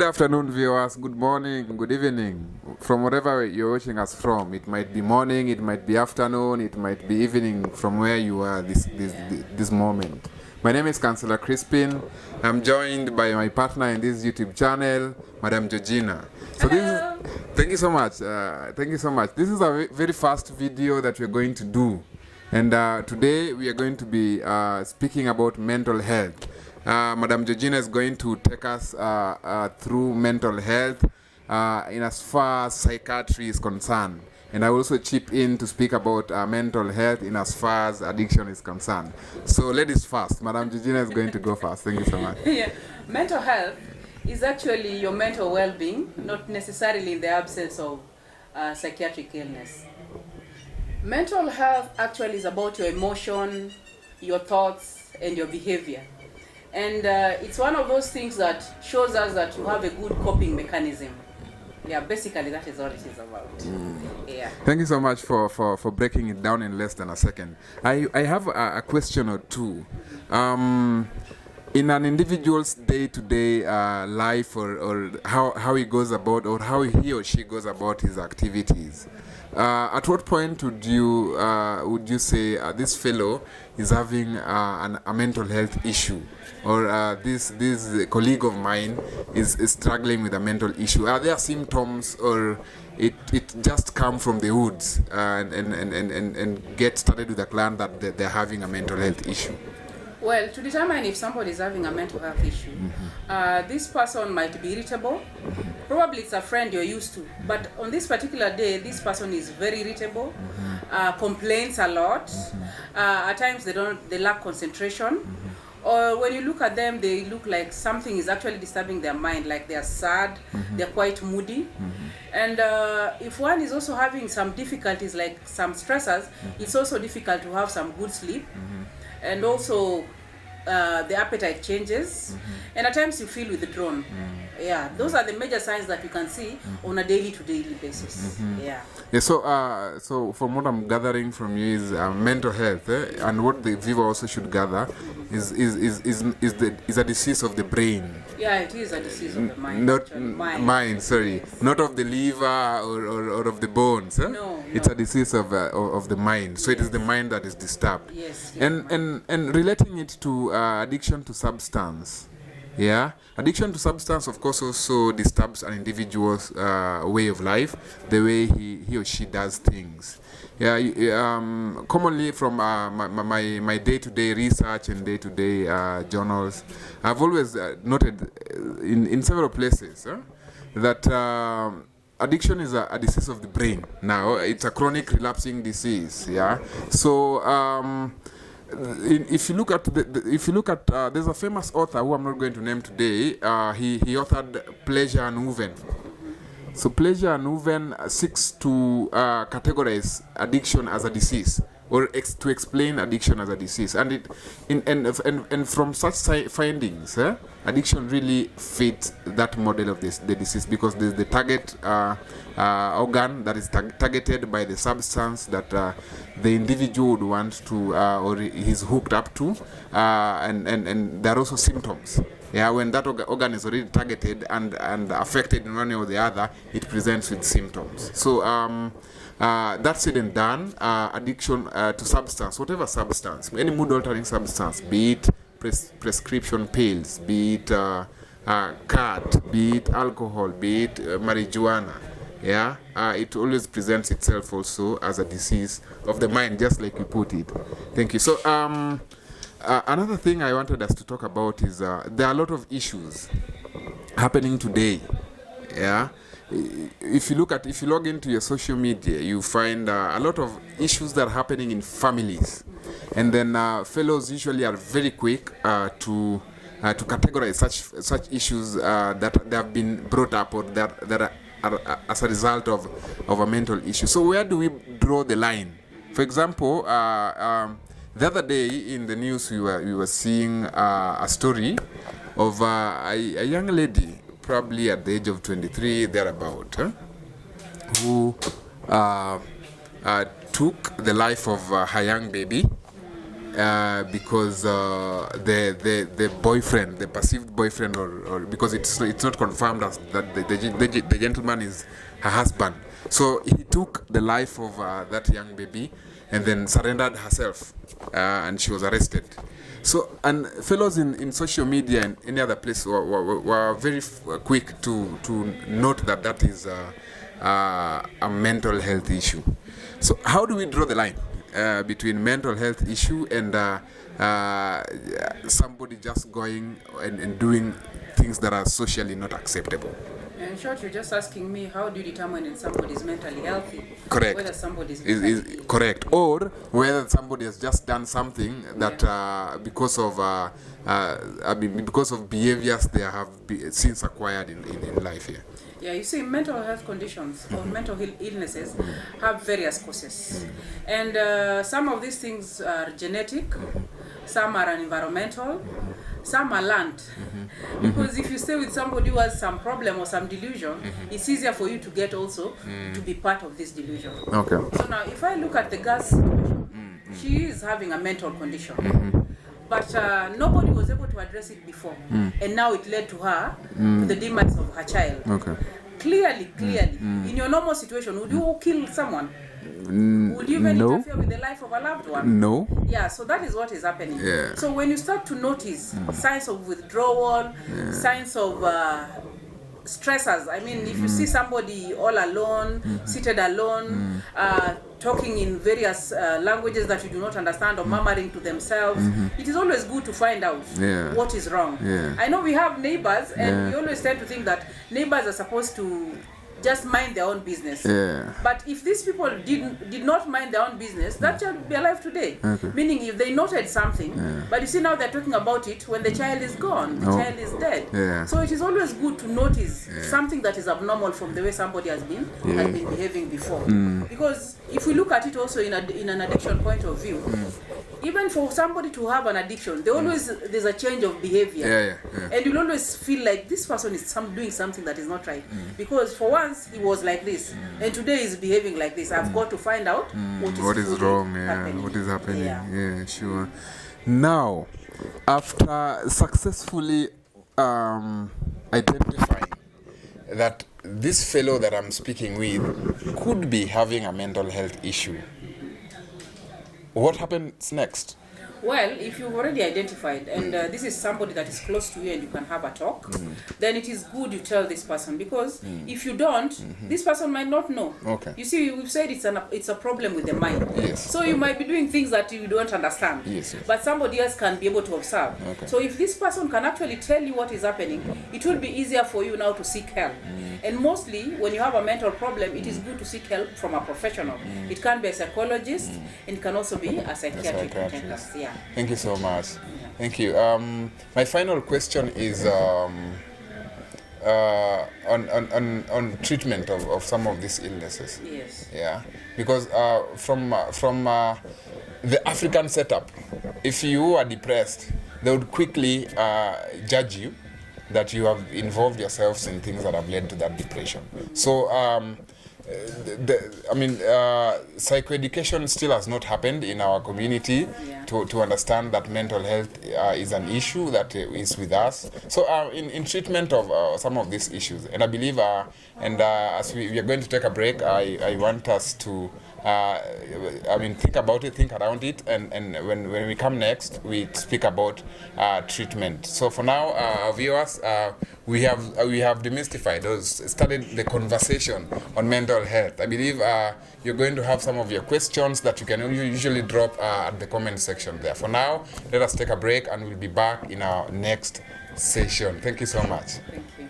afternoon, viewers. Good morning, good evening. From wherever you're watching us from, it might be morning, it might be afternoon, it might be evening from where you are this moment. My name is Councillor Crispin. I'm joined by my partner in this YouTube channel, Madam Georgina. So thank you so much. Thank you so much. This is a very first video that we're going to do, and today we are going to be speaking about mental health. Madam Georgina is going to take us through mental health in as far as psychiatry is concerned. And I will also chip in to speak about mental health in as far as addiction is concerned. So ladies first. Madam Georgina is going to go first. Thank you so much. Yeah. Mental health is actually your mental well-being, not necessarily in the absence of psychiatric illness. Mental health actually is about your emotion, your thoughts, and your behavior. And it's one of those things that shows us that you have a good coping mechanism. Yeah, basically that is all it is about. Yeah. Thank you so much for breaking it down in less than a second. I have a question or two. In an individual's day-to-day life, or how he goes about, or how he or she goes about his activities, at what point would you say this fellow is having a mental health issue, or this colleague of mine is struggling with a mental issue? Are there symptoms, or it just come from the woods and get started with a client that they're having a mental health issue? Well, to determine if somebody is having a mental health issue, this person might be irritable. Probably it's a friend you're used to, but on this particular day, this person is very irritable, complains a lot. At times they lack concentration, or when you look at them, they look like something is actually disturbing their mind, like they're sad, they're quite moody. And if one is also having some difficulties, like some stressors, it's also difficult to have some good sleep. And also the appetite changes, and at times you feel withdrawn. Yeah, those are the major signs that you can see on a daily-to-daily basis. Yeah. So from what I'm gathering from you is mental health, and what the viewer also should gather is a disease of the brain. Yeah, it is a disease of the mind. Not mind, sorry, not of the liver or of the bones. No. It's a disease of the mind. So it is the mind that is disturbed. Yes. And relating it to addiction to substance. Yeah, addiction to substance, of course, also disturbs an individual's way of life, the way he or she does things. Yeah, commonly from my day-to-day research and day-to-day journals, I've always noted in several places that addiction is a disease of the brain. Now, it's a chronic relapsing disease. Yeah, so. If you look at there's a famous author who I'm not going to name today. He authored Pleasure and Uven. So Pleasure and Uven seeks to categorize addiction as a disease, or to explain addiction as a disease, and from such findings, addiction really fits that model of the disease, because there's the target organ that is targeted by the substance that the individual would want to or he's hooked up to, and there are also symptoms. Yeah, when that organ is already targeted and affected in one way or the other, it presents with symptoms. So that's said and done. Addiction to substance, whatever substance, any mood-altering substance, be it prescription pills, be it cat, be it alcohol, be it marijuana. Yeah, it always presents itself also as a disease of the mind, just like you put it. Thank you. So another thing I wanted us to talk about is there are a lot of issues happening today. Yeah, if you log into your social media, you find a lot of issues that are happening in families, and then fellows usually are very quick to categorize such issues that have been brought up, or that are as a result of a mental issue. So where do we draw the line? For example, the other day in the news we were seeing a story of a young lady, probably at the age of 23 thereabout, who took the life of her young baby, because the boyfriend, the perceived boyfriend, or because it's not confirmed as that the gentleman is her husband. So he took the life of that young baby and then surrendered herself, and she was arrested. So, and fellows in social media and any other place were very quick to note that is a mental health issue. So how do we draw the line between mental health issue and somebody just going and doing things that are socially not acceptable? In short, you're just asking me, how do you determine if somebody is mentally healthy? Correct. Whether somebody is correct, or whether somebody has just done something that because of behaviors they have since acquired in life here. Yeah, you see, mental health conditions or mental illnesses have various causes. And some of these things are genetic, some are environmental, some are learned. Because if you stay with somebody who has some problem or some delusion, it's easier for you to get also to be part of this delusion. Okay. So now, if I look at the girl's situation, she is having a mental condition. But nobody was able to address it before. And now it led to her, to the demise of her child. Okay. Clearly, in your normal situation, would you kill someone? Would you even interfere with the life of a loved one? No. Yeah, so that is what is happening. Yeah. So when you start to notice signs of withdrawal, signs of stressors, I mean, if you see somebody all alone, seated alone, talking in various languages that you do not understand or murmuring to themselves, it is always good to find out what is wrong. I know we have neighbors, and we always tend to think that neighbors are supposed to just mind their own business. But if these people did not mind their own business, that child would be alive today. Meaning if they noted something, but you see now they're talking about it when the child is gone, the child is dead. So it is always good to notice something that is abnormal from the way somebody has been behaving before. Because if we look at it also in an addiction point of view, even for somebody to have an addiction, there's a change of behavior. And you'll always feel like this person is doing something that is not right. Because for once, he was like this, and today he's behaving like this. I've got to find out what is wrong, what is happening. Yeah, sure. Now, after successfully identifying that this fellow that I'm speaking with could be having a mental health issue, what happens next? Well, if you've already identified, and this is somebody that is close to you and you can have a talk, then it is good you tell this person, because if you don't, this person might not know. You see, we've said it's a problem with the mind. So you might be doing things that you don't understand, but somebody else can be able to observe. So if this person can actually tell you what is happening, it will be easier for you now to seek help. And mostly, when you have a mental problem, it is good to seek help from a professional. It can be a psychologist, and it can also be a psychiatric consultant. Thank you so much. Thank you. My final question is on treatment of some of these illnesses. Because from the African setup, if you are depressed, they would quickly judge you that you have involved yourselves in things that have led to that depression. So psychoeducation still has not happened in our community to understand that mental health is an issue that is with us. So in treatment of some of these issues, and I believe, as we are going to take a break, I want us to think about it, think around it, and when we come next, we speak about treatment. So for now, our viewers, we have demystified or started the conversation on mental health. I believe you're going to have some of your questions that you can usually drop at the comment section there. For now, let us take a break, and we'll be back in our next session. Thank you so much. Thank you.